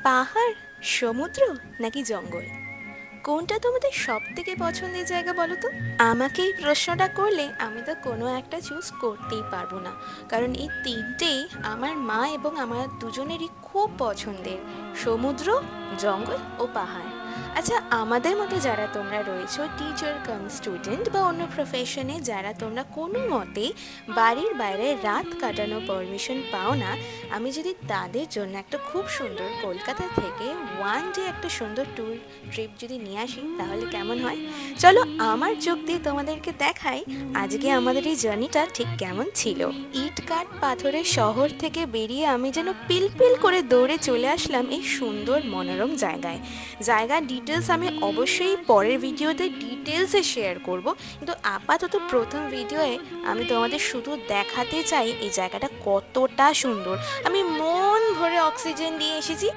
পাহাড়, সমুদ্র নাকি জঙ্গল, কোনটা তোমাদের সব থেকে পছন্দের জায়গা বলো তো? আমাকে এই প্রশ্নটা করলে আমি তো কোনো একটা চুজ করতেই পারবো না, কারণ এই তিনটেই আমার মা এবং আমার দুজনেরই খুব পছন্দের। সমুদ্র, জঙ্গল ও পাহাড়। আচ্ছা, আমাদের মতো যারা তোমরা রয়েছো, টিচার কাম স্টুডেন্ট বা অন্য প্রফেশনে যারা তোমরা কোনো মতেই বাড়ির বাইরে রাত কাটানোর পারমিশন পাও না, আমি যদি তাদের জন্য একটা খুব সুন্দর কলকাতা থেকে ওয়ান ডে একটা সুন্দর ট্যুর ট্রিপ যদি নিয়ে আসি তাহলে কেমন হয়? চলো আমার চোখ দিয়ে তোমাদেরকে দেখাই আজকে আমাদের এই জার্নিটা ঠিক কেমন ছিল। ইট কাঠ পাথরের শহর থেকে বেরিয়ে আমি যেন পিলপিল করে দৌড়ে চলে আসলাম এই সুন্দর মনোরম জায়গায়। জায়গার ডিটেলস আমি অবশ্যই পরের ভিডিওতে ডিটেলসে শেয়ার করব, কিন্তু আপাতত প্রথম ভিডিওয়ে আমি তোমাদের শুধু দেখাতে চাই এই জায়গাটা কতটা সুন্দর। আমি মন ভরে অক্সিজেন নিয়ে এসেছি।